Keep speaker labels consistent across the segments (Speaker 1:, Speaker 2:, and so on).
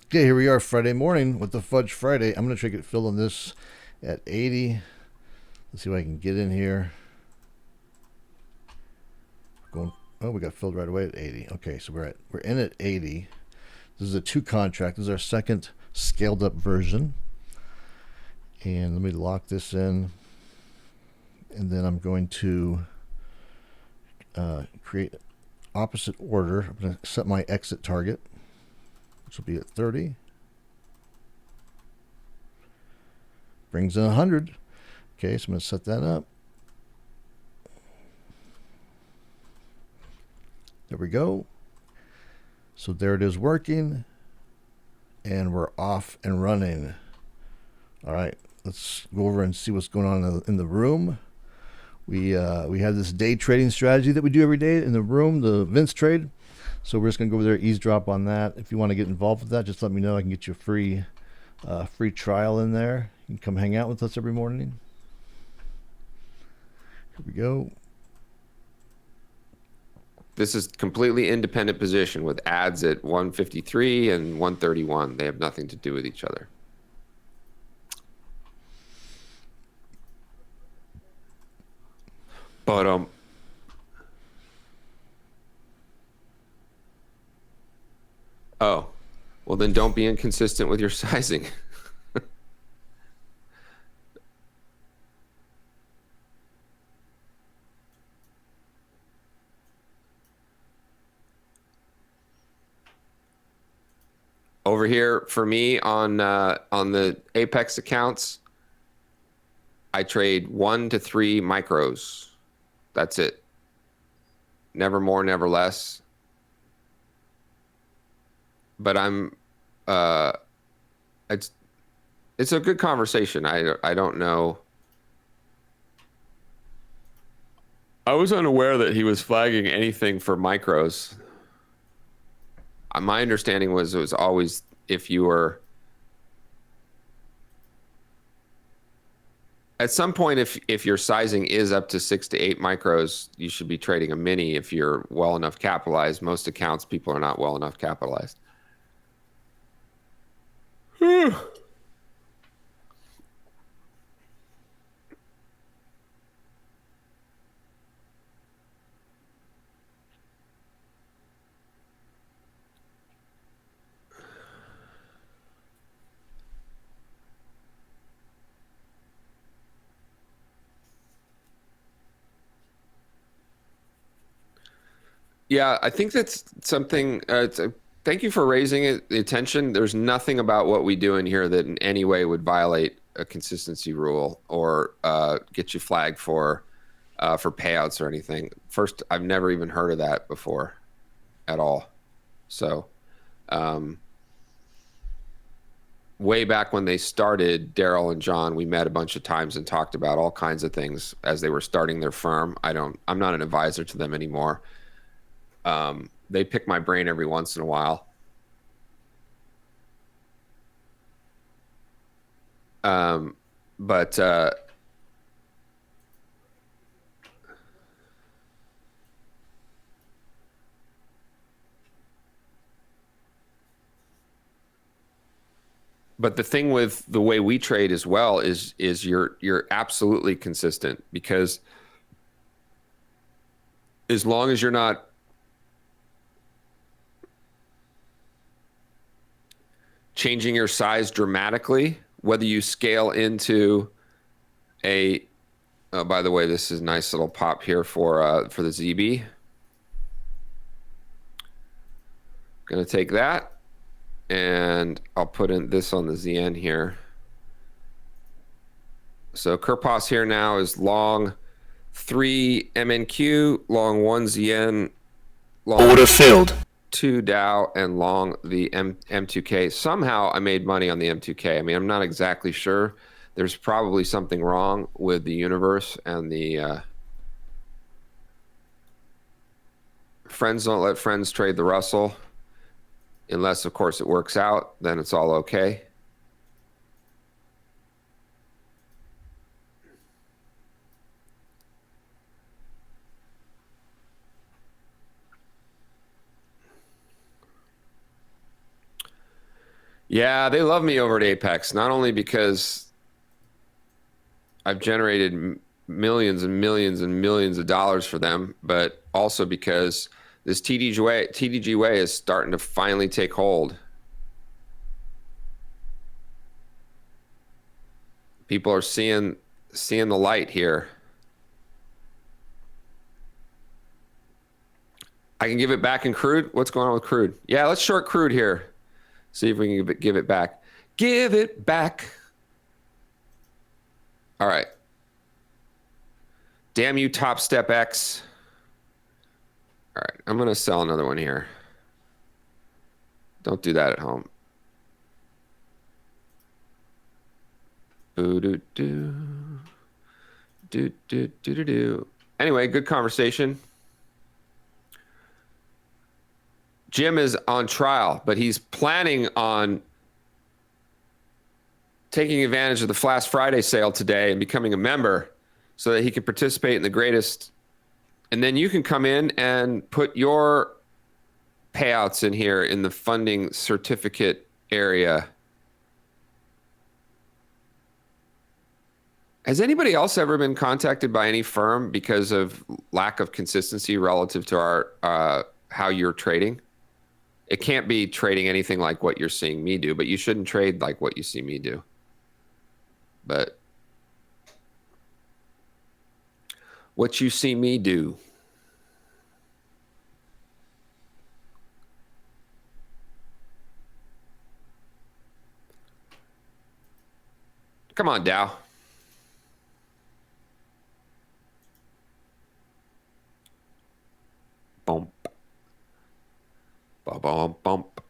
Speaker 1: Okay, here we are Friday morning with the Fudge Friday. I'm going to try to get filled on this at 80. Let's see if I can get in here. Going. Oh, we got filled right away at 80. Okay, so we're in at 80. This is a 2 contract. This is our second scaled up version. And let me lock this in. And then I'm going to create opposite order. I'm going to set my exit target, which will be at 30. Brings in 100. Okay, so I'm going to set that up. There we go. So there it is working. And we're off and running. All right, let's go over and see what's going on in the room. We have this day trading strategy that we do every day in the room, the Vince trade. So we're just gonna go over there, eavesdrop on that. If you want to get involved with that, just let me know. I can get you a free trial in there. You can come hang out with us every morning. Here we go.
Speaker 2: This is completely independent position with ads at 153 and 131. They have nothing to do with each other. But oh, well then don't be inconsistent with your sizing. Over here for me on the Apex accounts, I trade 1 to 3 micros. That's it. Never more, never less. But it's a good conversation. I don't know. I was unaware that he was flagging anything for micros. My understanding was it was always if you were at some point, if your sizing is up to 6 to 8 micros, you should be trading a mini if you're well enough capitalized. Most accounts, people are not well enough capitalized. Yeah, I think that's something. Thank you for raising it, the attention. There's nothing about what we do in here that in any way would violate a consistency rule or get you flagged for payouts or anything. First, I've never even heard of that before at all. So, way back when they started, Daryl and John, we met a bunch of times and talked about all kinds of things as they were starting their firm. I'm not an advisor to them anymore. They pick my brain every once in a while. But the thing with the way we trade as well is you're absolutely consistent, because as long as you're not changing your size dramatically, whether you scale into a by the way, this is a nice little pop here for the ZB. Gonna take that and I'll put in this on the ZN here. So Kerpos here now is long 3 MNQ, long 1 ZN, long
Speaker 3: Order filled.
Speaker 2: 2 Dow, and long the M2K. Somehow I made money on the M2K. I mean, I'm not exactly sure. There's probably something wrong with the universe and the friends don't let friends trade the Russell. Unless, of course, it works out, then it's all okay. Yeah, they love me over at Apex, not only because I've generated millions and millions and millions of dollars for them, but also because this TDG way is starting to finally take hold. People are seeing the light here. I can give it back in crude. What's going on with crude? Yeah, let's short crude here. See if we can give it back. Give it back. All right. Damn you, Top Step X. All right, I'm going to sell another one here. Don't do that at home. Boo-doo-doo. Do-do-do-do-do. Anyway, good conversation. Jim is on trial, but he's planning on taking advantage of the Flash Friday sale today and becoming a member so that he can participate in the greatest. And then you can come in and put your payouts in here in the funding certificate area. Has anybody else ever been contacted by any firm because of lack of consistency relative to our how you're trading? It can't be trading anything like what you're seeing me do, but you shouldn't trade like what you see me do. But what you see me do. Come on, Dow. Bump. Bump, bump.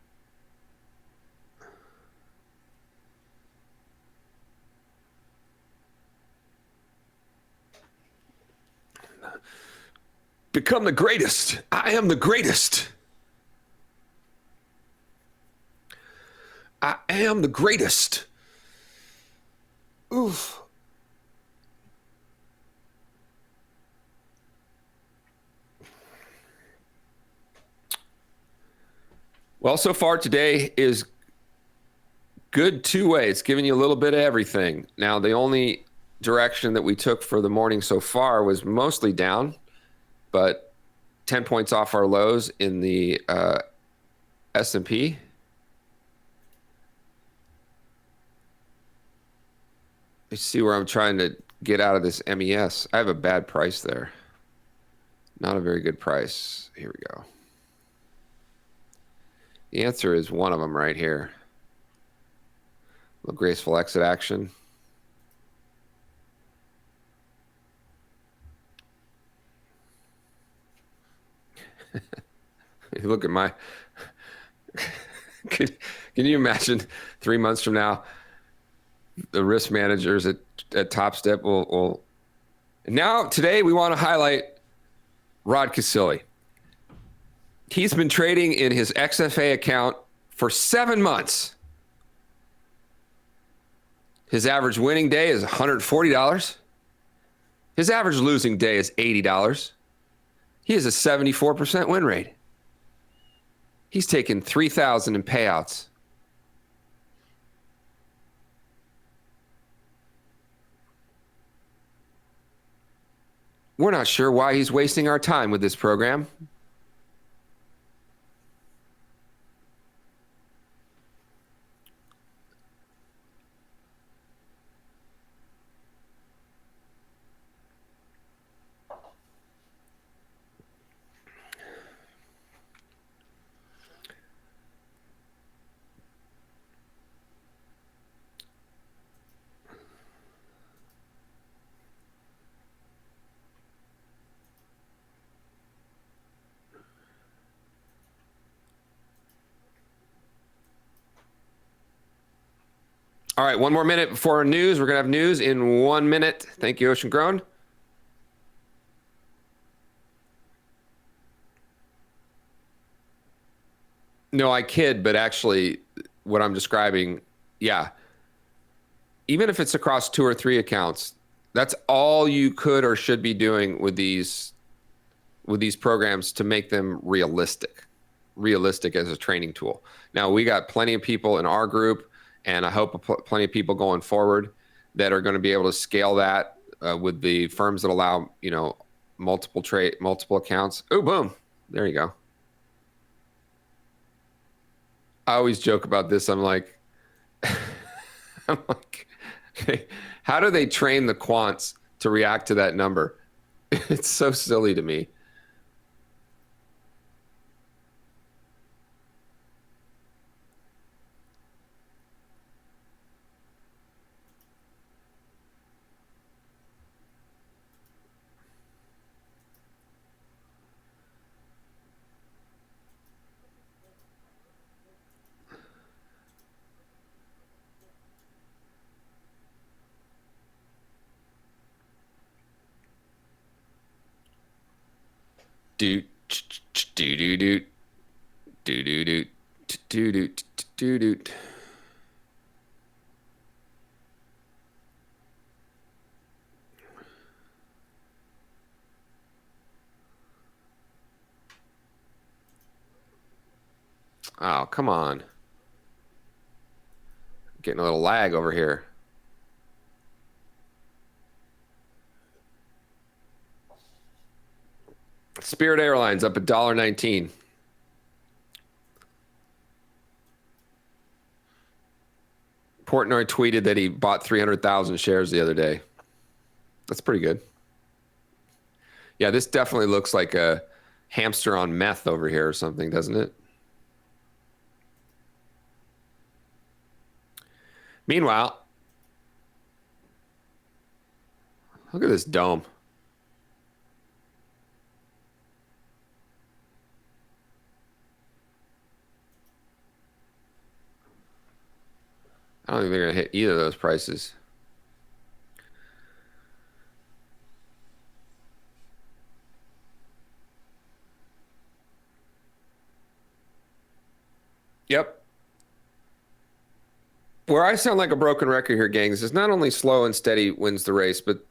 Speaker 2: Become the greatest. I am the greatest. I am the greatest. Oof. Well, so far today is good two-way. It's giving you a little bit of everything. Now, the only direction that we took for the morning so far was mostly down, but 10 points off our lows in the S&P. You see where I'm trying to get out of this MES. I have a bad price there. Not a very good price. Here we go. The answer is one of them right here. A little graceful exit action. Look at my... Can you imagine 3 months from now, the risk managers at Top Step will... Now, today, we want to highlight Rod Casilli. He's been trading in his XFA account for 7 months. His average winning day is $140. His average losing day is $80. He has a 74% win rate. He's taken $3,000 in payouts. We're not sure why he's wasting our time with this program. All right, one more minute before news. We're going to have news in 1 minute. Thank you, Ocean Grown. No, I kid, but actually what I'm describing, yeah. Even if it's across 2 or 3 accounts, that's all you could or should be doing with these programs to make them realistic. realistic as a training tool. Now, we got plenty of people in our group, and I hope plenty of people going forward that are going to be able to scale that with the firms that allow, multiple accounts. Oh, boom. There you go. I always joke about this. I'm like, how do they train the quants to react to that number? It's so silly to me. Do do do do do do do do do do do. Oh, come on. Getting a little lag over here. Spirit Airlines up $1.19. Portnoy tweeted that he bought 300,000 shares the other day. That's pretty good. Yeah, this definitely looks like a hamster on meth over here or something, doesn't it? Meanwhile, look at this dome. I don't think they're going to hit either of those prices. Yep. Where I sound like a broken record here, gangs, is not only slow and steady wins the race, but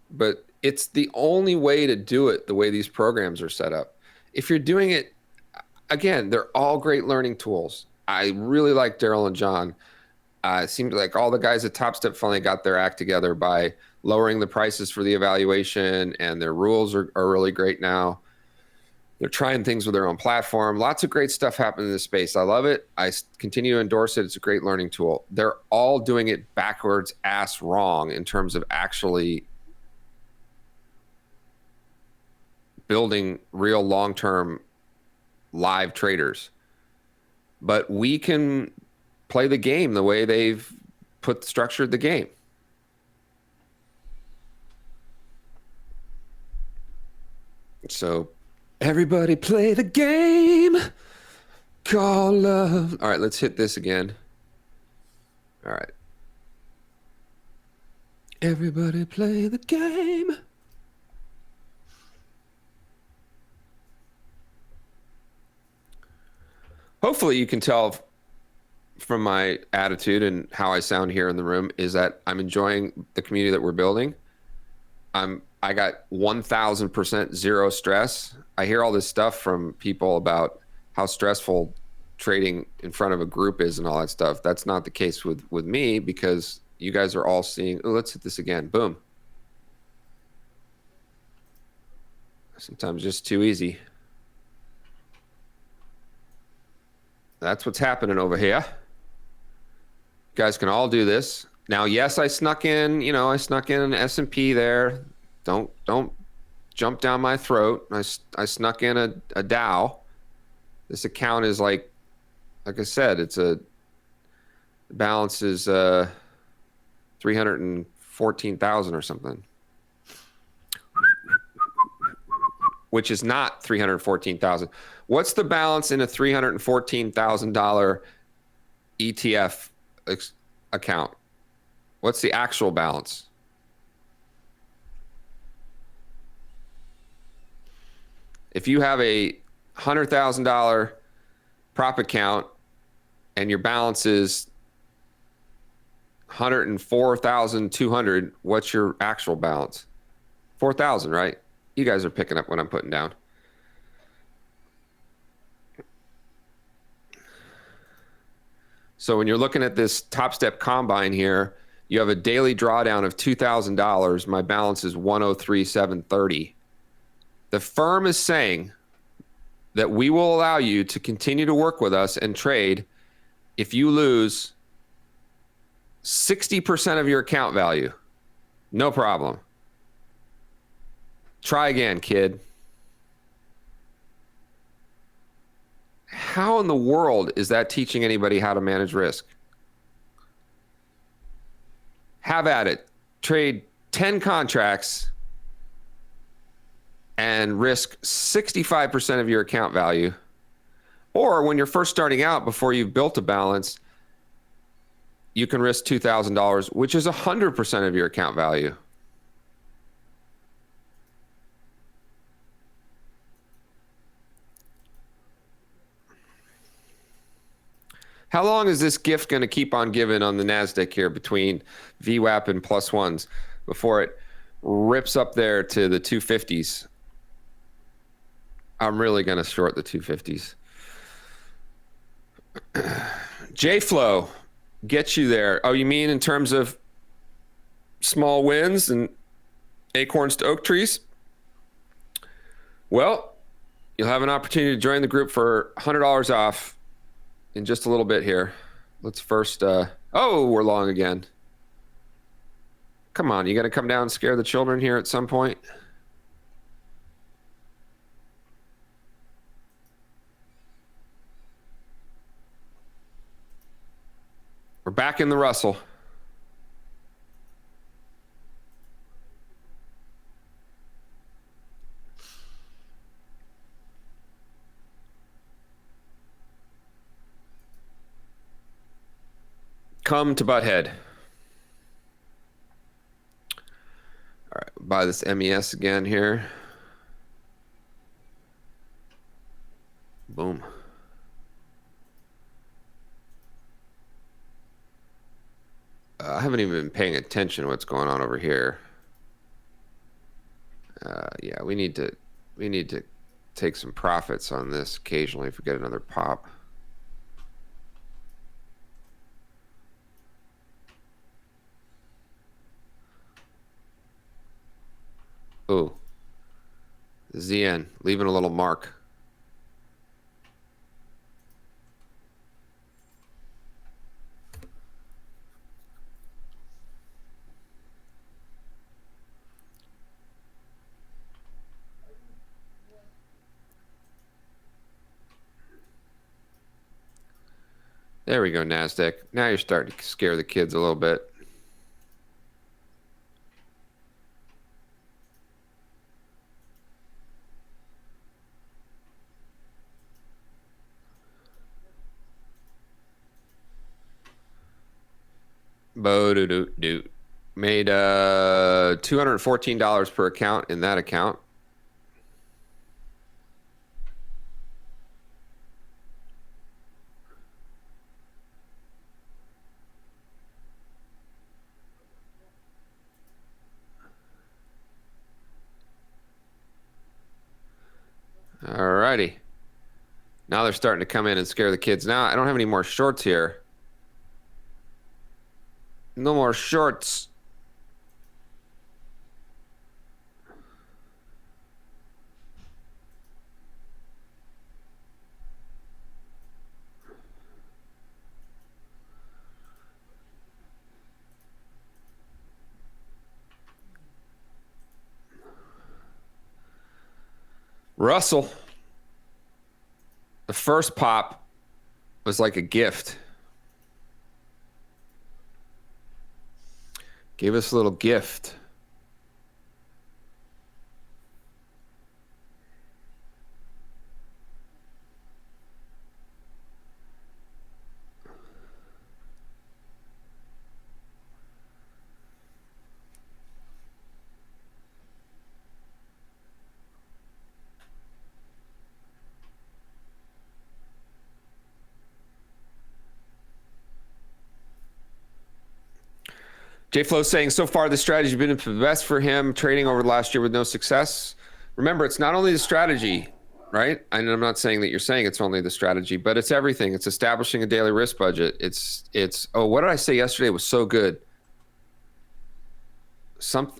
Speaker 2: it's the only way to do it the way these programs are set up. If you're doing it, again, they're all great learning tools. I really like Daryl and John. It seemed like all the guys at Top Step finally got their act together by lowering the prices for the evaluation, and their rules are really great now. They're trying things with their own platform. Lots of great stuff happening in this space. I love it. I continue to endorse it. It's a great learning tool. They're all doing it backwards ass wrong in terms of actually building real long-term live traders. But we can play the game the way they've structured the game. So everybody play the game. Call love. All right, let's hit this again. All right. Everybody play the game. Hopefully you can tell from my attitude and how I sound here in the room is that I'm enjoying the community that we're building. I got 1,000% zero stress. I hear all this stuff from people about how stressful trading in front of a group is and all that stuff. That's not the case with me, because you guys are all seeing, oh, let's hit this again. Boom. Sometimes just too easy. That's what's happening over here. You guys can all do this. Now, yes, I snuck in an S&P there. Don't jump down my throat. I snuck in a Dow. This account is like I said, the balance is 314,000 or something, which is not 314,000. What's the balance in a $314,000 ETF account? What's the actual balance? If you have a $100,000 prop account and your balance is 104,200, what's your actual balance? 4,000, right? You guys are picking up what I'm putting down. So when you're looking at this Top Step combine here, you have a daily drawdown of $2,000. My balance is 103,730. The firm is saying that we will allow you to continue to work with us and trade if you lose 60% of your account value. No problem. Try again, kid. How in the world is that teaching anybody how to manage risk? Have at it. Trade 10 contracts and risk 65% of your account value. Or when you're first starting out, before you've built a balance, you can risk $2,000, which is 100% of your account value. How long is this gift going to keep on giving on the NASDAQ here between VWAP and plus ones before it rips up there to the 250s? I'm really going to short the 250s. JFlow gets you there. Oh, you mean in terms of small wins and acorns to oak trees? Well, you'll have an opportunity to join the group for $100 off in just a little bit here. Let's first, oh, we're long again. Come on, you got to come down and scare the children here at some point. We're back in the Russell. Come to Butthead. All right, buy this MES again here. Boom. I haven't even been paying attention to what's going on over here. Yeah, we need to take some profits on this occasionally if we get another pop. Ooh. ZN, leaving a little mark. There we go, NASDAQ. Now you're starting to scare the kids a little bit. Bo-do-do-do. Made $214 per account in that account. Alrighty. Now they're starting to come in and scare the kids. Now I don't have any more shorts here. No more shorts. Russell. The first pop was like a gift. Gave us a little gift. JFlow saying, so far the strategy has been the best for him, trading over the last year with no success. Remember, it's not only the strategy. right? And I'm not saying that you're saying it's only the strategy, but it's everything. It's establishing a daily risk budget. It's oh, what did I say yesterday? It was so good.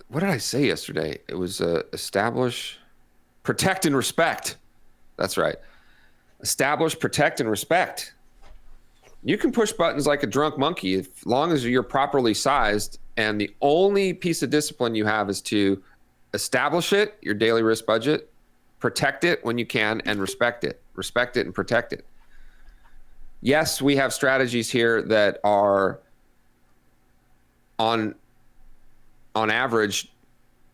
Speaker 2: What did I say yesterday? It was establish, protect, and respect. That's right. Establish, protect, and respect. You can push buttons like a drunk monkey as long as you're properly sized. And the only piece of discipline you have is to establish it, your daily risk budget, protect it when you can, and respect it. Respect it and protect it. Yes, we have strategies here that are on average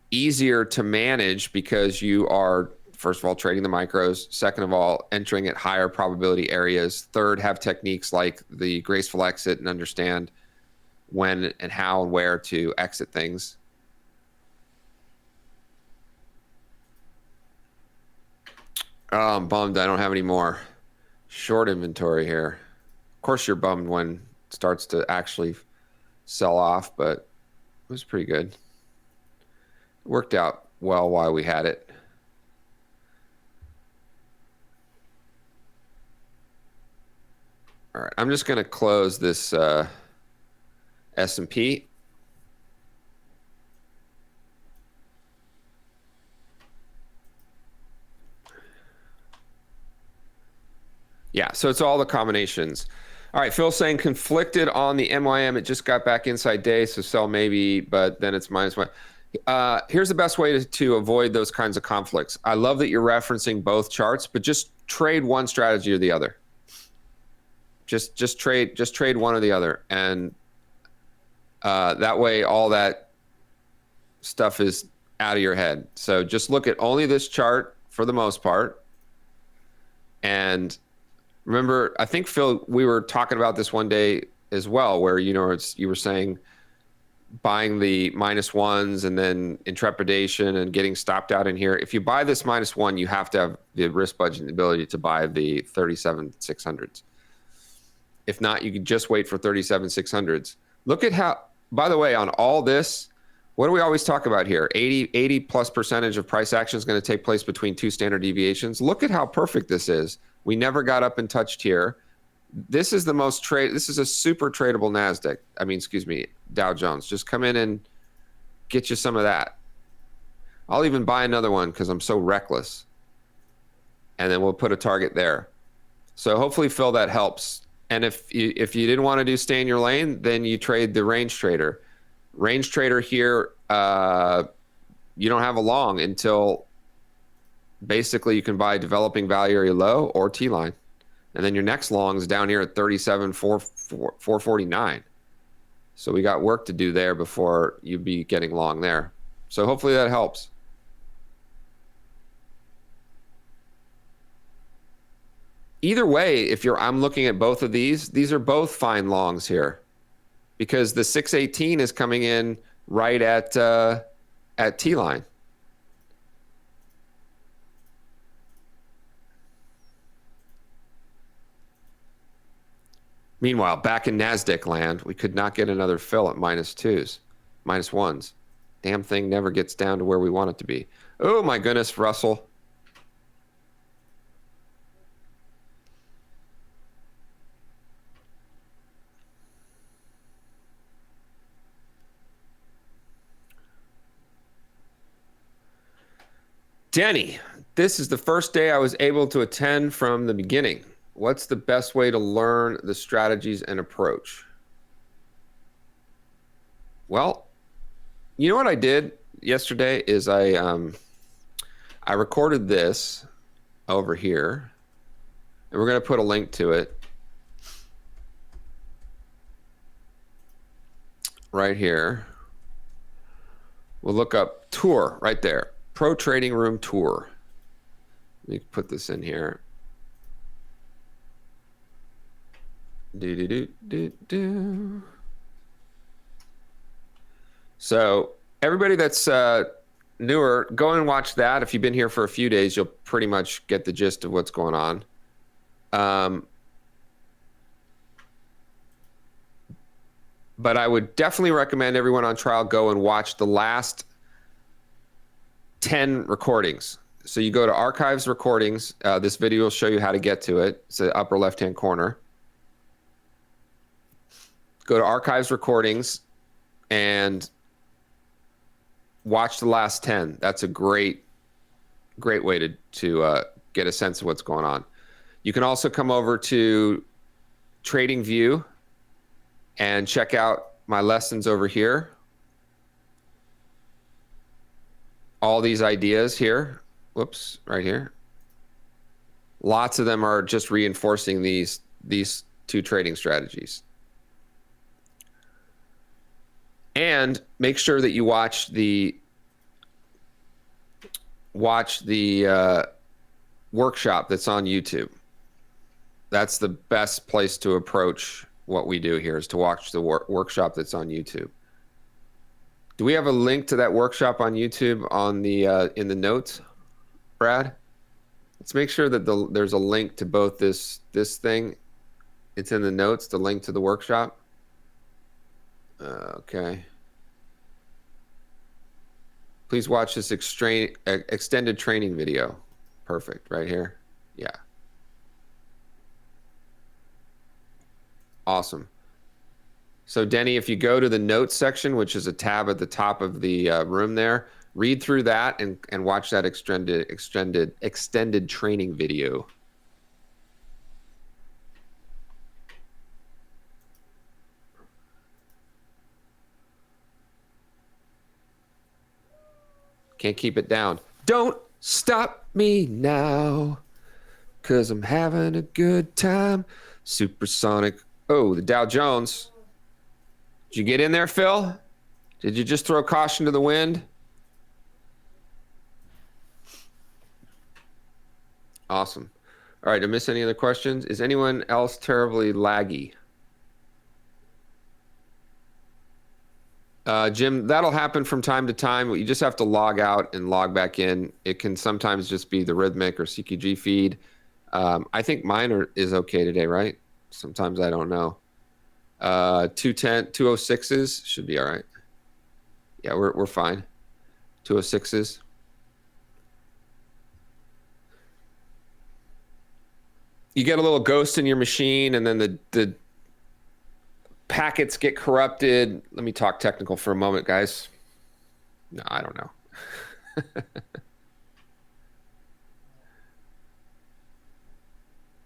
Speaker 2: easier to manage because you are, first of all, trading the micros. Second of all, entering at higher probability areas. Third, have techniques like the graceful exit and understand when and how and where to exit things. Oh, I'm bummed I don't have any more short inventory here. Of course, you're bummed when it starts to actually sell off, but it was pretty good. It worked out well while we had it. All right, I'm just going to close this S&P. Yeah, so it's all the combinations. All right, Phil's saying conflicted on the MYM. It just got back inside day, so sell maybe, but then it's -1. Here's the best way to avoid those kinds of conflicts. I love that you're referencing both charts, but just trade one strategy or the other. Just trade one or the other, and that way all that stuff is out of your head. So just look at only this chart for the most part, and remember, I think, Phil, we were talking about this one day as well, where, you were saying buying the -1s and then intrepidation and getting stopped out in here. If you buy this -1, you have to have the risk budget ability to buy the 37,600s. If not, you can just wait for 37,600s. Look at how, by the way, on all this, what do we always talk about here? 80+% of price action is going to take place between two standard deviations. Look at how perfect this is. We never got up and touched here. This is the most trade. This is a super tradable NASDAQ. Dow Jones. Just come in and get you some of that. I'll even buy another one because I'm so reckless. And then we'll put a target there. So hopefully, Phil, that helps. And if you didn't want to do stay in your lane, then you trade the range trader. Range trader here, you don't have a long until basically you can buy developing value area low or T-line. And then your next long is down here at 37,449. So we got work to do there before you'd be getting long there. So hopefully that helps. Either way, I'm looking at both of these are both fine longs here, because the 618 is coming in right at T-line. Meanwhile, back in NASDAQ land, we could not get another fill at -2s, -1s. Damn thing never gets down to where we want it to be. Oh my goodness, Russell. Denny, this is the first day I was able to attend from the beginning. What's the best way to learn the strategies and approach? Well, you know what I did yesterday is I recorded this over here, and we're going to put a link to it right here. We'll look up tour right there. Pro Trading Room tour. Let me put this in here. So everybody that's newer, go and watch that. If you've been here for a few days, you'll pretty much get the gist of what's going on. But I would definitely recommend everyone on trial go and watch the last 10 recordings. So you go to Archives Recordings. This video will show you how to get to it. It's the upper left-hand corner. Go to Archives Recordings and watch the last 10. That's a great way to get a sense of what's going on. You can also come over to Trading View and check out my lessons over here. All these ideas here. Whoops, right here. Lots of them are just reinforcing these two trading strategies. And make sure that you watch the workshop that's on YouTube. That's the best place to approach what we do here, is to watch the workshop that's on YouTube. Do we have a link to that workshop on YouTube on the in the notes, Brad? Let's make sure that there's a link to both this thing. It's in the notes, the link to the workshop. Okay. Please watch this extended training video. Perfect, right here. Yeah. Awesome. So Denny, if you go to the notes section, which is a tab at the top of the room there, read through that and watch that extended training video. Can't keep it down. Don't stop me now, 'cause I'm having a good time. Supersonic. Oh, the Dow Jones. Did you get in there, Phil? Did you just throw caution to the wind? Awesome. All right, did I miss any other questions? Is anyone else terribly laggy? Jim, that'll happen from time to time. You just have to log out and log back in. It can sometimes just be the Rhythmic or CQG feed. I think mine is okay today, right? Sometimes I don't know. 206s should be all right. Yeah, we're fine. 206s. You get a little ghost in your machine, and then the packets get corrupted. Let me talk technical for a moment, guys. No, I don't know.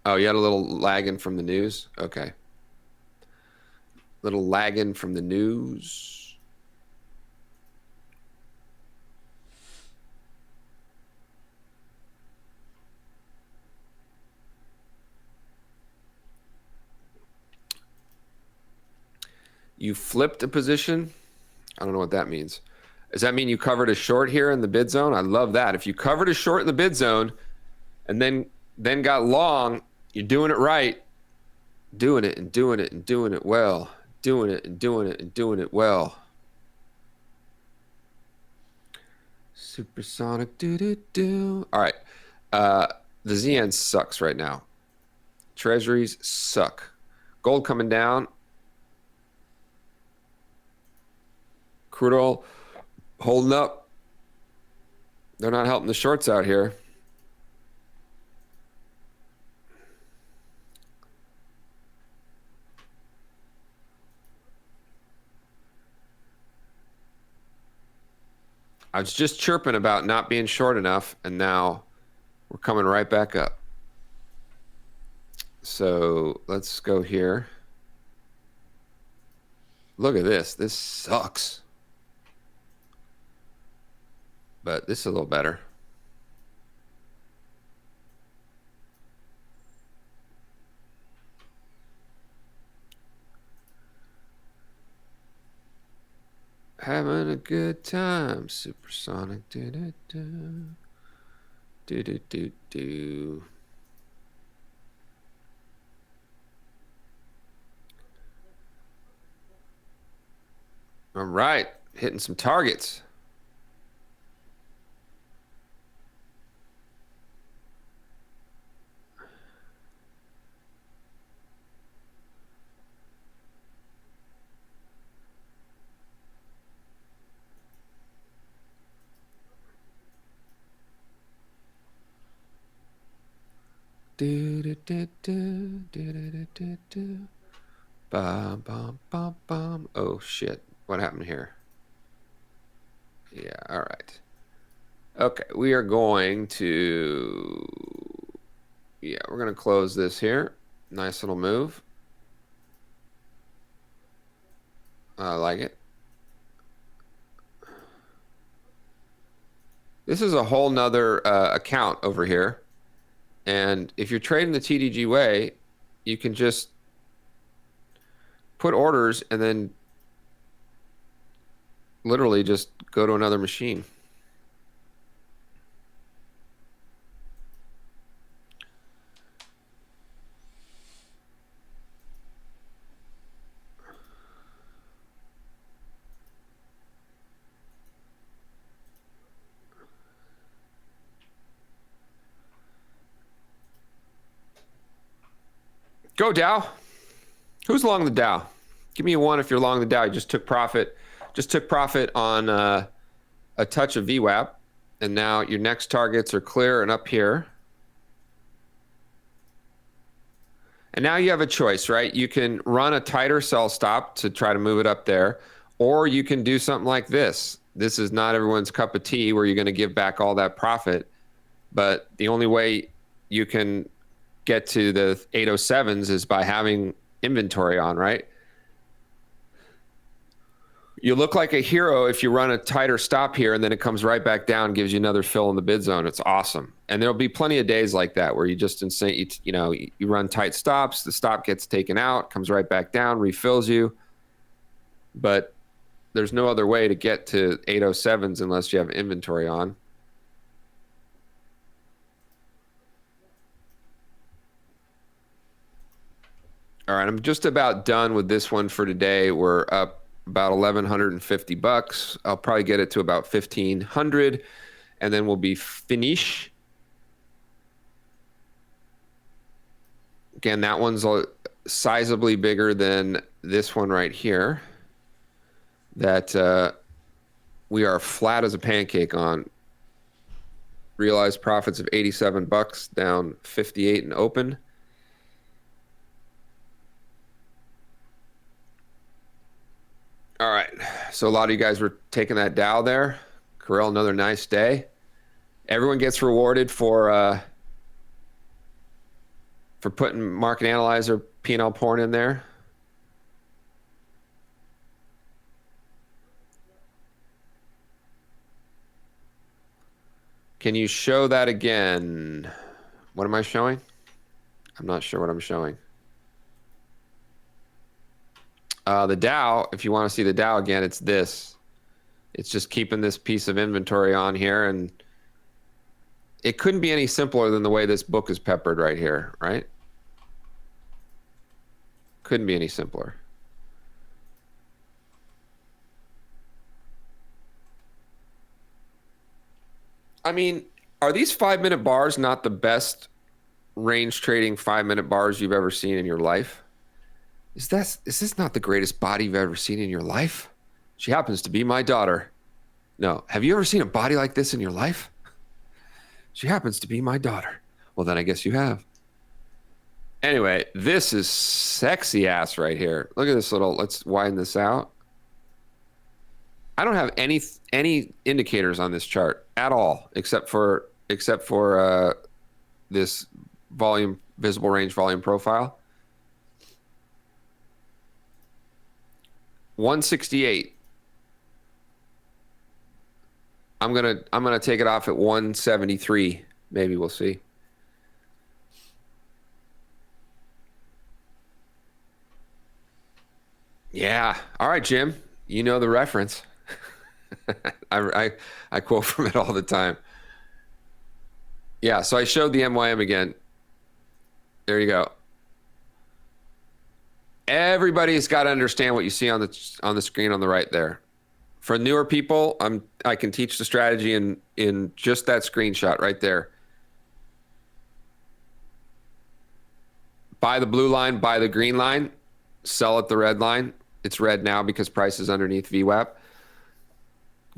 Speaker 2: Oh, you had a little lagging from the news? Okay. Little lagging from the news. You flipped a position? I don't know what that means. Does that mean you covered a short here in the bid zone? I love that. If you covered a short in the bid zone and then got long, you're doing it right. Doing it and doing it and doing it well. Doing it and doing it and doing it well. Supersonic do. All right. The ZN sucks right now. Treasuries suck. Gold coming down. Crude oil holding up. They're not helping the shorts out here. I was just chirping about not being short enough, and now we're coming right back up. So let's go here. Look at this. This sucks. But this is a little better. Having a good time. Supersonic. Do. All right. Hitting some targets. Do, do, do, do, do, do, do, do. Bum, bum, bum, bum. Oh, shit. What happened here? Yeah, all right. Okay, we are going to... Yeah, we're going to close this here. Nice little move. I like it. This is a whole nother account over here. And if you're trading the TDG way, you can just put orders and then literally just go to another machine. Go Dow. Who's long the Dow? Give me a one if you're long the Dow. You just took profit. Just took profit on a touch of VWAP. And now your next targets are clear and up here. And now you have a choice, right? You can run a tighter sell stop to try to move it up there. Or you can do something like this. This is not everyone's cup of tea where you're going to give back all that profit. But the only way you can get to the 807s is by having inventory on, right? You look like a hero if you run a tighter stop here and then it comes right back down, gives you another fill in the bid zone. It's awesome. And there'll be plenty of days like that where you just you run tight stops, the stop gets taken out, comes right back down, refills you. But there's no other way to get to 807s unless you have inventory on. All right, I'm just about done with this one for today. We're up about $1,150. I'll probably get it to about 1,500, and then we'll be finished. Again, that one's sizably bigger than this one right here. That we are flat as a pancake on. Realized profits of $87, down 58 in open. All right, so a lot of you guys were taking that Dow there. Corral, another nice day. Everyone gets rewarded for putting market analyzer P&L porn in there. Can you show that again? What am I showing? I'm not sure what I'm showing. The Dow, if you want to see the Dow again, it's this. It's just keeping this piece of inventory on here, and it couldn't be any simpler than the way this book is peppered right here, right? Couldn't be any simpler. I mean, are these 5-minute bars not the best range trading 5-minute bars you've ever seen in your life? Is this not the greatest body you've ever seen in your life? She happens to be my daughter. No. Have you ever seen a body like this in your life? She happens to be my daughter. Well, then I guess you have. Anyway, this is sexy ass right here. Look at this little, let's widen this out. I don't have any indicators on this chart at all, except for this volume, visible range volume profile. 168. I'm gonna take it off at 173. Maybe we'll see. Yeah. All right, Jim. You know the reference. I quote from it all the time. Yeah. So I showed the MYM again. There you go. Everybody's got to understand what you see on the screen on the right there. For newer people, I can teach the strategy in just that screenshot right there. Buy the blue line, buy the green line, sell at the red line. It's red now because price is underneath VWAP.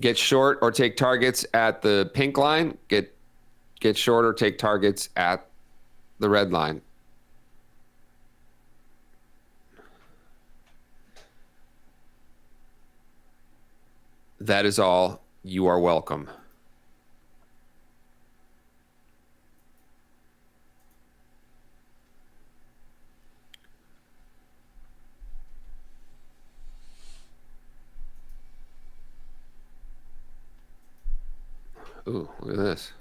Speaker 2: Get short or take targets at the pink line. Get short or take targets at the red line. That is all. You are welcome. Ooh, look at this.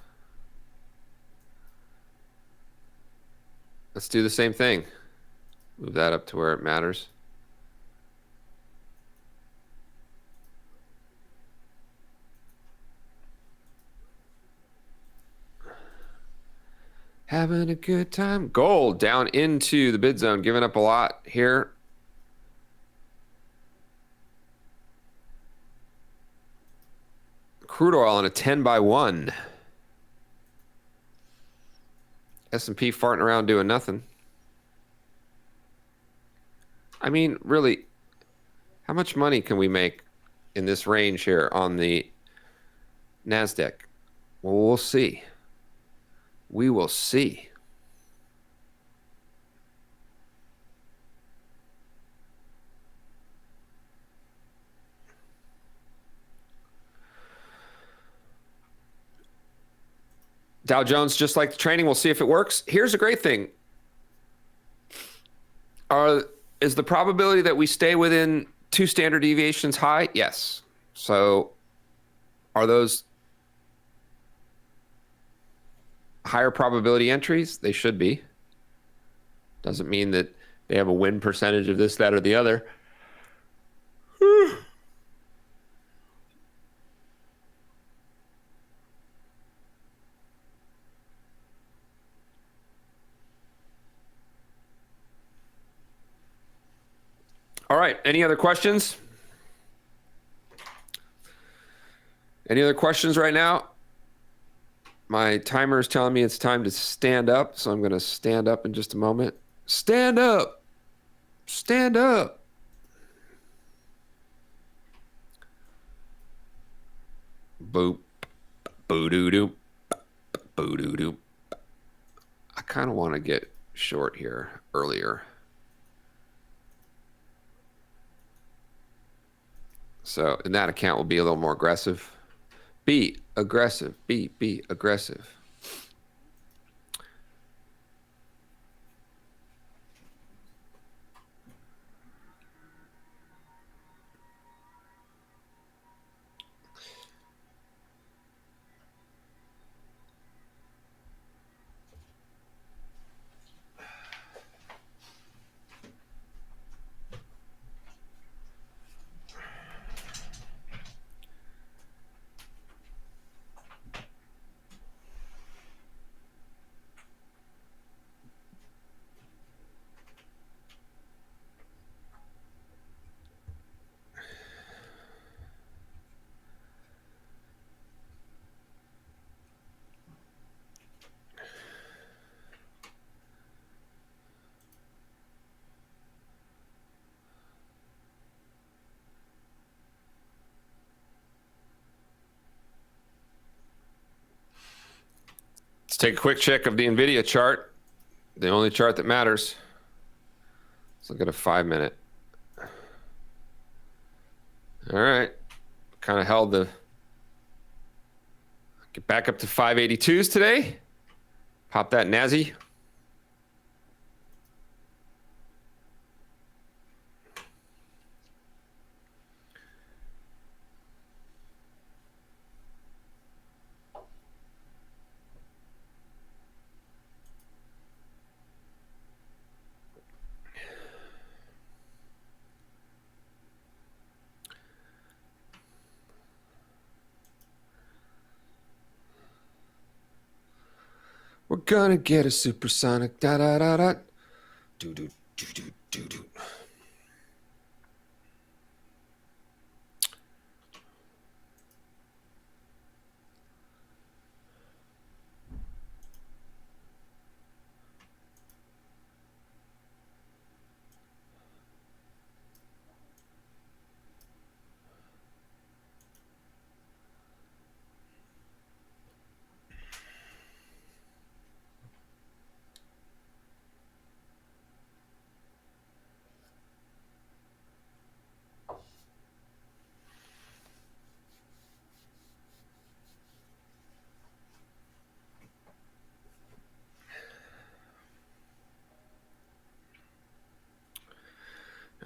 Speaker 2: Let's do the same thing. Move that up to where it matters. Having a good time. Gold down into the bid zone, giving up a lot here. Crude oil on a 10-by-1. S&P farting around doing nothing. I mean, really, how much money can we make in this range here on the NASDAQ? Well, we'll see. We will see. Dow Jones, just like the training, we'll see if it works. Here's a great thing. Is the probability that we stay within 2 standard deviations high? Yes. So are those higher probability entries? They should be. Doesn't mean that they have a win percentage of this, that, or the other. All right. Any other questions? Any other questions right now? My timer is telling me it's time to stand up, so I'm going to stand up in just a moment. Stand up. Stand up. Boop. Boo-doo-doo. Boo-doo-doo. I kind of want to get short here earlier. So in that account, we'll be a little more aggressive. Be aggressive. Be aggressive. Let's take a quick check of the NVIDIA chart. The only chart that matters. Let's look at a 5-minute. All right. Kind of held the... Get back up to 582s today. Pop that Nazi. We're gonna get a supersonic da da da da. Do do do do do do.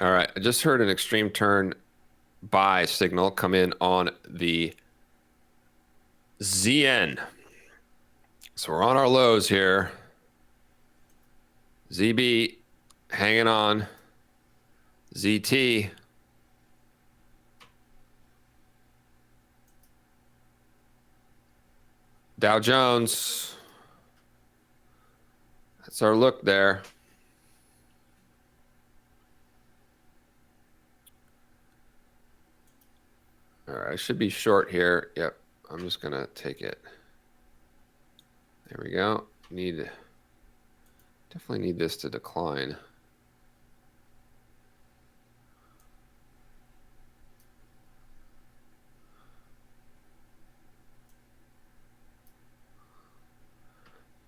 Speaker 2: All right. I just heard an extreme turn buy signal come in on the ZN. So we're on our lows here. ZB hanging on. ZT. Dow Jones. That's our look there. All right, I should be short here. Yep, I'm just gonna take it. There we go. Definitely need this to decline.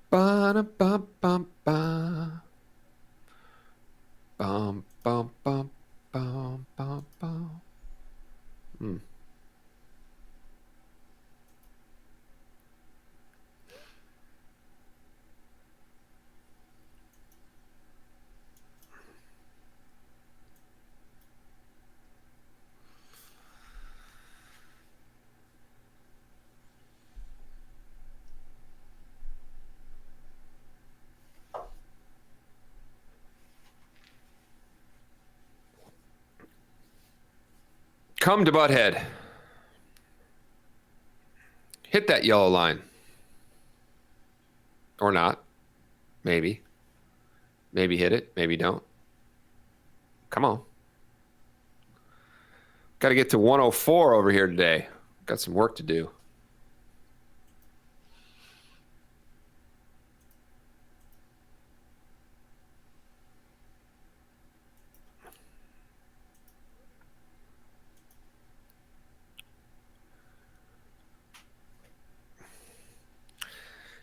Speaker 2: Ba-da-bum-bum-ba. Bum, bum, bum, bum, bum, bum. Come to Butthead. Hit that yellow line. Or not. Maybe. Maybe hit it. Maybe don't. Come on. Got to get to 104 over here today. Got some work to do.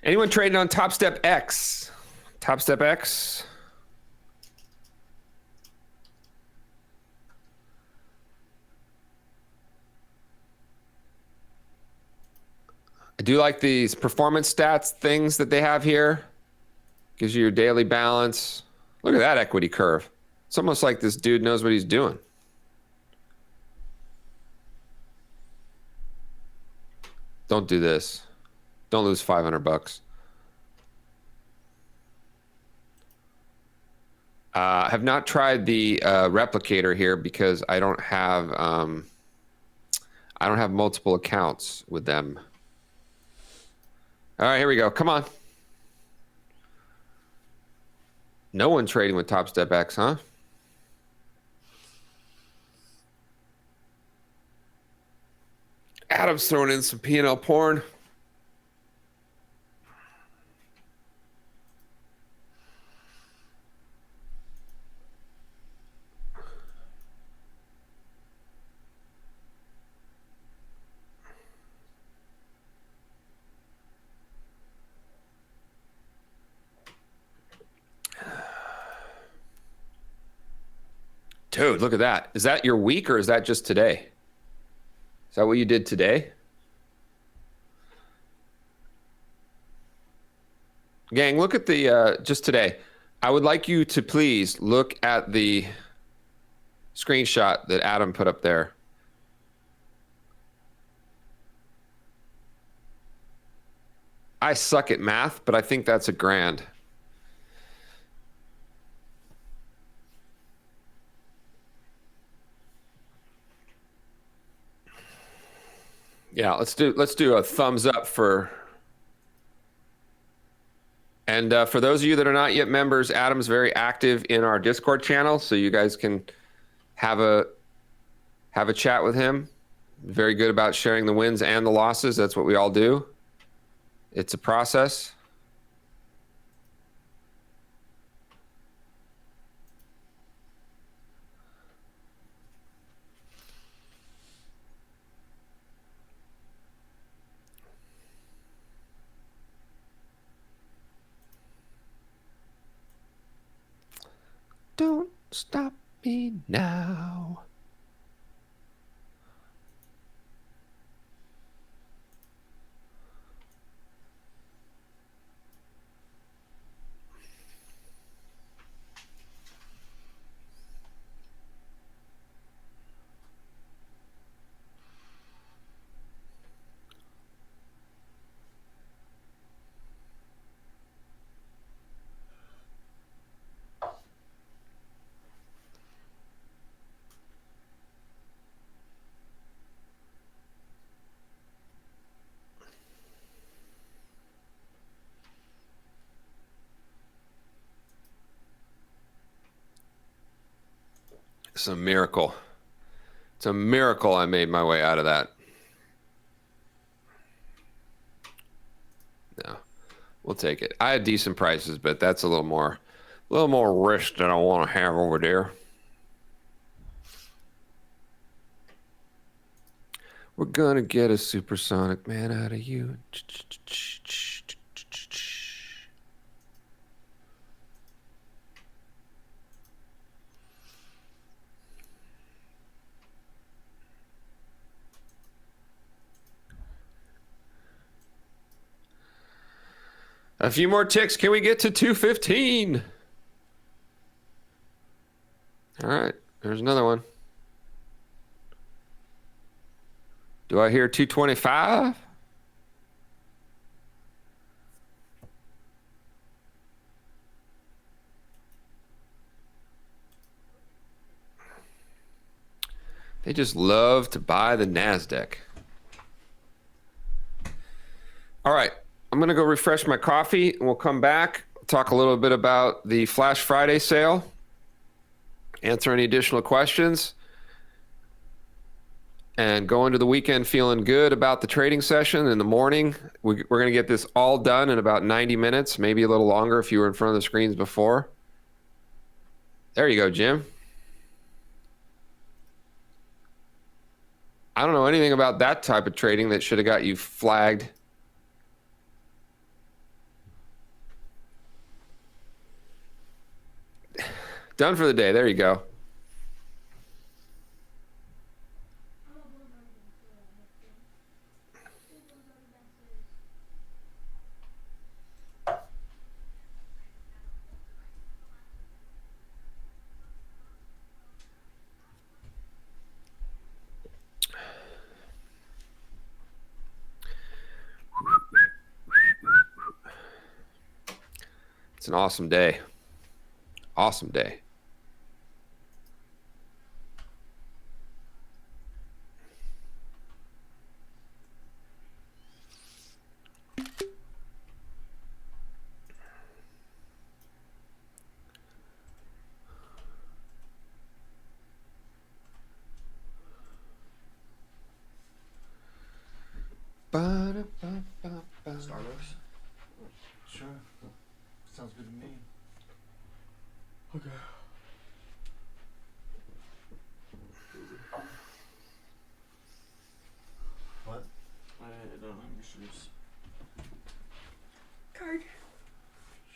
Speaker 2: Anyone trading on Top Step X? Top Step X? I do like these performance stats things that they have here. Gives you your daily balance. Look at that equity curve. It's almost like this dude knows what he's doing. Don't do this. Don't lose 500 bucks. I have not tried the replicator here because I don't have multiple accounts with them. All right, here we go. Come on. No one trading with Top Step X, huh? Adam's throwing in some P&L porn. Dude, look at that. Is that your week or is that just today? Is that what you did today? Gang, look at the, just today. I would like you to please look at the screenshot that Adam put up there. I suck at math, but I think that's a grand. Yeah, let's do a thumbs up for. And for those of you that are not yet members, Adam's very active in our Discord channel, so you guys can have a chat with him. Very good about sharing the wins and the losses. That's what we all do. It's a process. Don't stop me now. It's a miracle. It's a miracle I made my way out of that. No, we'll take it. I had decent prices, but that's a little more risk than I want to have over there. We're gonna get a supersonic man out of you. A few more ticks. Can we get to 215? All right, there's another one. Do I hear 225? They just love to buy the NASDAQ. All right, I'm going to go refresh my coffee, and we'll come back, talk a little bit about the Flash Friday sale, answer any additional questions, and go into the weekend feeling good about the trading session in the morning. We're going to get this all done in about 90 minutes, maybe a little longer if you were in front of the screens before. There you go, Jim. I don't know anything about that type of trading that should have got you flagged. Done for the day. There you go. It's an awesome day. Awesome day.
Speaker 1: Starbucks? Sure. Sounds good to me. Okay. What?
Speaker 3: I don't have your shoes.
Speaker 4: Card.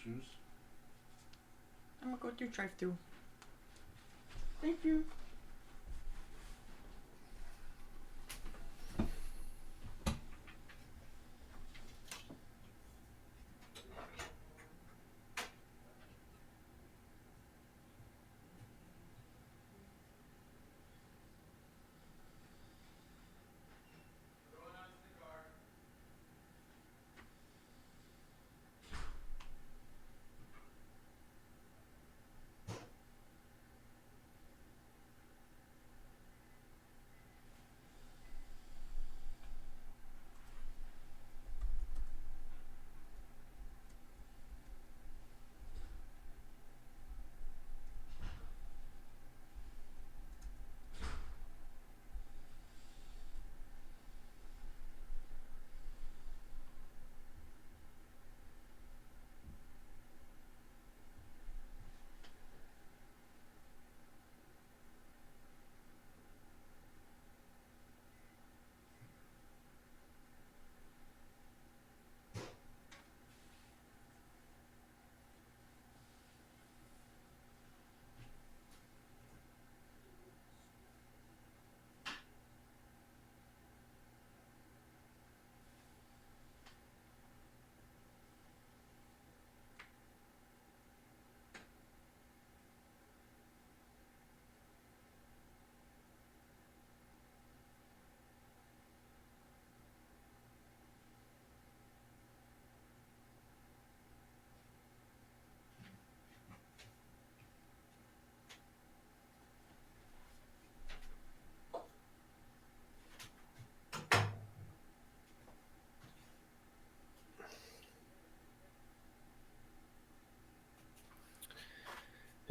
Speaker 1: Shoes?
Speaker 4: I'm gonna go through drive-through. Thank you.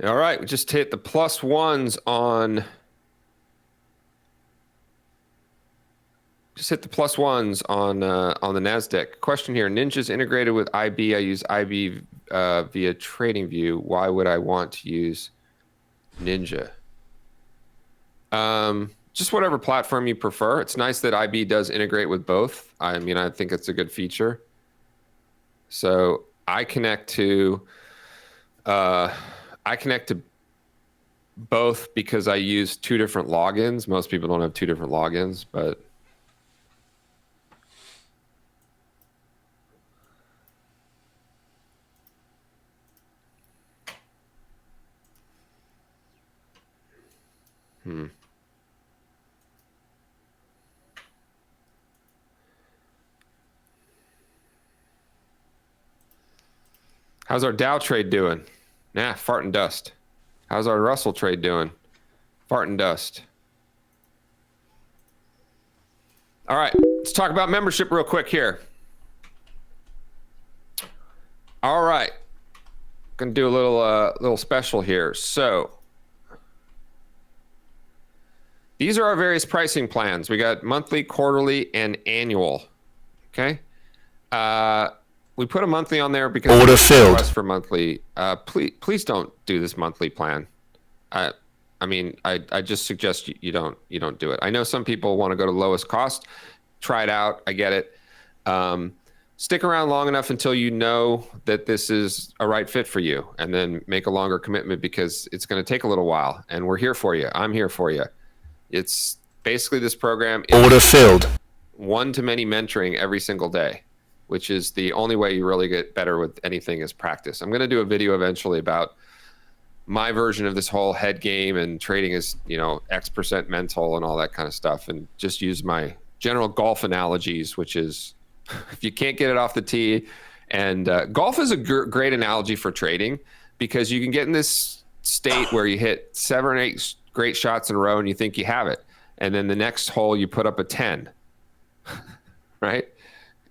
Speaker 2: All right, we just hit the plus ones on. Just hit the plus ones on the Nasdaq. Question here: Ninja's integrated with IB. I use IB via TradingView. Why would I want to use Ninja? Just whatever platform you prefer. It's nice that IB does integrate with both. I mean, I think it's a good feature. So I connect to both because I use 2 different logins. Most people don't have 2 different logins, but How's our Dow trade doing? Nah, fart and dust. How's our Russell trade doing? Fart and dust. All right, let's talk about membership real quick here. All right, gonna do a little special here. So these are our various pricing plans. We got monthly, quarterly, and annual. Okay. We put a monthly on there because
Speaker 1: Order filled.
Speaker 2: for monthly. Please don't do this monthly plan. I mean, I just suggest you don't do it. I know some people want to go to lowest cost. Try it out. I get it. Stick around long enough until you know that this is a right fit for you, and then make a longer commitment because it's going to take a little while. And we're here for you. I'm here for you. It's basically this program is
Speaker 1: Order filled.
Speaker 2: one-to-many mentoring every single day, which is the only way you really get better with anything is practice. I'm going to do a video eventually about my version of this whole head game and trading is, X% mental and all that kind of stuff, and just use my general golf analogies, which is if you can't get it off the tee, and golf is a great analogy for trading because you can get in this state where you hit 7 or 8 great shots in a row and you think you have it. And then the next hole you put up a 10, right?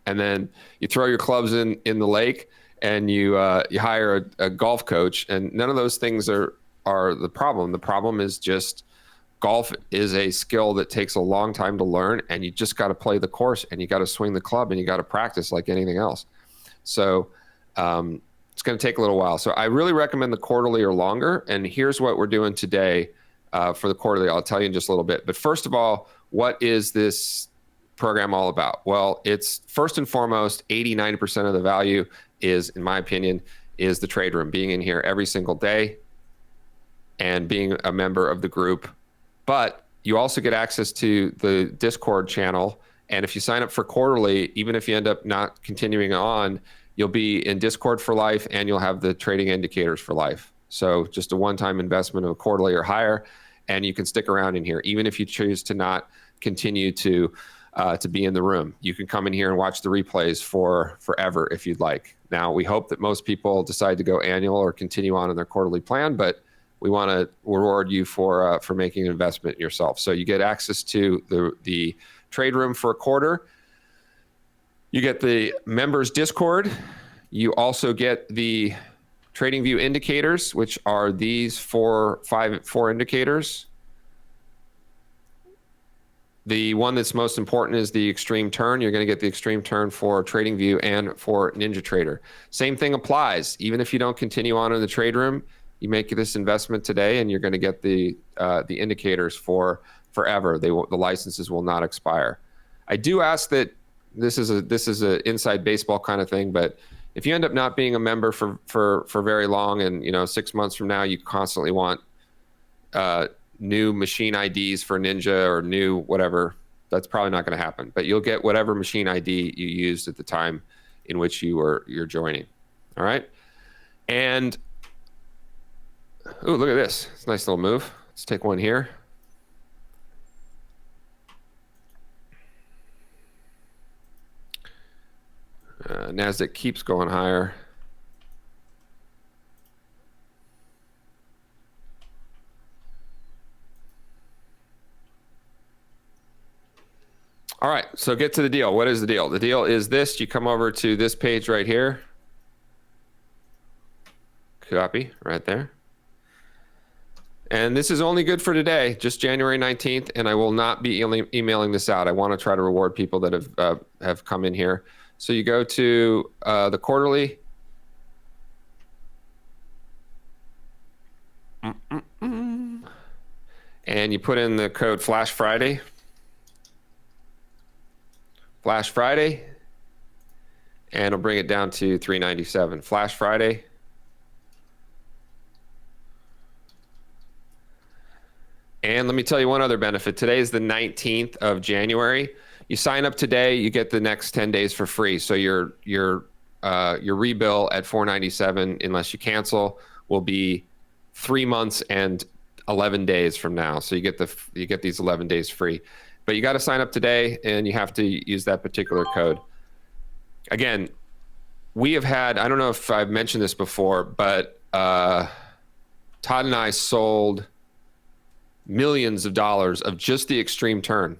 Speaker 2: And then you throw your clubs in the lake and you hire a golf coach, and none of those things are the problem. The problem is just golf is a skill that takes a long time to learn, and you just got to play the course and you got to swing the club and you got to practice like anything else. So it's going to take a little while. So I really recommend the quarterly or longer. And here's what we're doing today for the quarterly. I'll tell you in just a little bit. But first of all, what is this program all about? Well, it's first and foremost, 80-90% of the value is, in my opinion, is the trade room, being in here every single day and being a member of the group. But you also get access to the Discord channel. And if you sign up for quarterly, even if you end up not continuing on, you'll be in Discord for life and you'll have the trading indicators for life. So just a one-time investment of a quarterly or higher, and you can stick around in here, even if you choose to not continue to be in the room. You can come in here and watch the replays for forever if you'd like. Now, we hope that most people decide to go annual or continue on in their quarterly plan, but we want to reward you for making an investment in yourself. So you get access to the trade room for a quarter. You get the members Discord. You also get the TradingView indicators, which are these four indicators. The one that's most important is the extreme turn. You're going to get the extreme turn for TradingView and for NinjaTrader. Same thing applies. Even if you don't continue on in the trade room, you make this investment today, and you're going to get the indicators for forever. The licenses will not expire. I do ask that this is a inside baseball kind of thing, but if you end up not being a member for very long, and 6 months from now you constantly want new machine IDs for Ninja or new whatever, that's probably not going to happen. But you'll get whatever machine ID you used at the time in which you're joining. All right, and ooh, look at this. It's a nice little move. Let's take one here. NASDAQ keeps going higher. All right, so get to the deal. What is the deal? The deal is this. You come over to this page right here. Copy right there. And this is only good for today, just January 19th, and I will not be emailing this out. I want to try to reward people that have come in here. So you go to the quarterly. And you put in the code Flash Friday. Flash Friday. And it'll bring it down to $3.97. Flash Friday. And let me tell you one other benefit. Today is the 19th of January. You sign up today, you get the next 10 days for free. So your rebill at $4.97, unless you cancel, will be 3 months and 11 days from now. So you get these 11 days free. But you got to sign up today, and you have to use that particular code. Again, we have had, I don't know if I've mentioned this before, but Todd and I sold millions of dollars of just the extreme turn.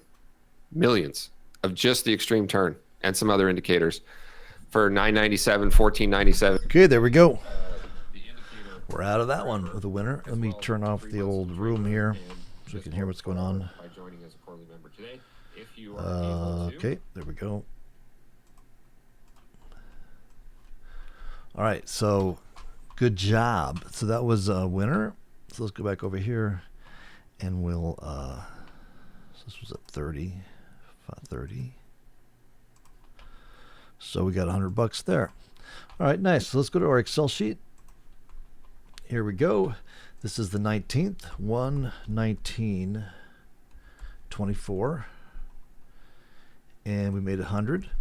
Speaker 2: Millions of just the extreme turn and some other indicators for $9.97, $14.97.
Speaker 1: Okay, there we go. We're out of that one with a winner. Let me turn off the old room here so we can hear what's going on. Okay, there we go. All right, so good job. So that was a winner. So let's go back over here, and we'll. So this was at 30, 530. So we got $100 there. All right, nice. So let's go to our Excel sheet. Here we go. This is the 19th, 1/19/24, and we made 100.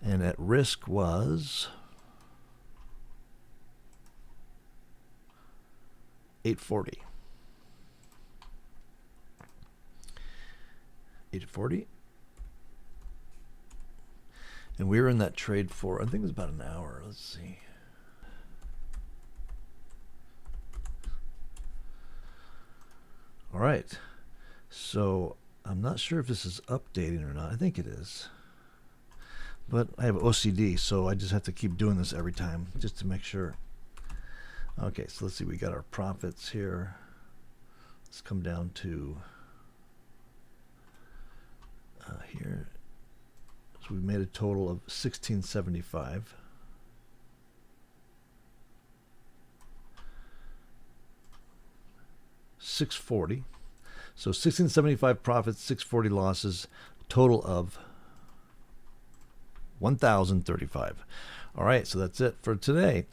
Speaker 1: And at risk was $840. $840. And we were in that trade for, I think it was about an hour. Let's see. All right. So I'm not sure if this is updating or not. I think it is. But I have OCD, so I just have to keep doing this every time just to make sure. Okay, so let's see. We got our profits here. Let's come down to here. So we made a total of $16.75. $640. So $16.75 profits, $640 losses, total of $1,035. All right, so that's it for today.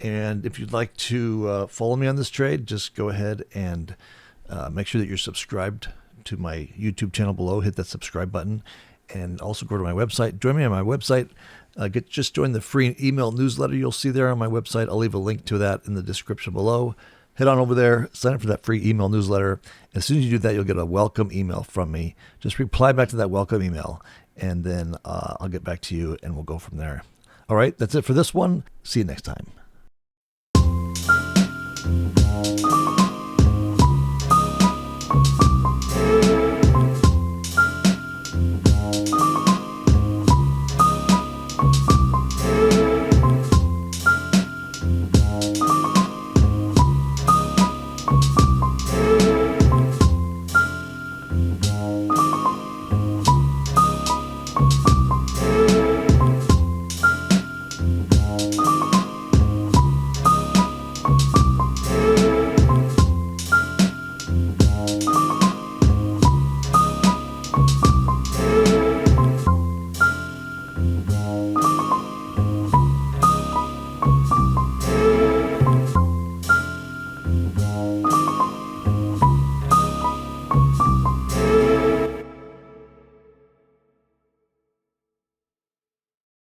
Speaker 1: And if you'd like to follow me on this trade, just go ahead and make sure that you're subscribed to my YouTube channel below. Hit that subscribe button, and also go to my website. Join me on my website. Just join the free email newsletter you'll see there on my website. I'll leave a link to that in the description below. Head on over there, sign up for that free email newsletter. As soon as you do that, you'll get a welcome email from me. Just reply back to that welcome email, and then I'll get back to you, and we'll go from there. All right, that's it for this one. See you next time.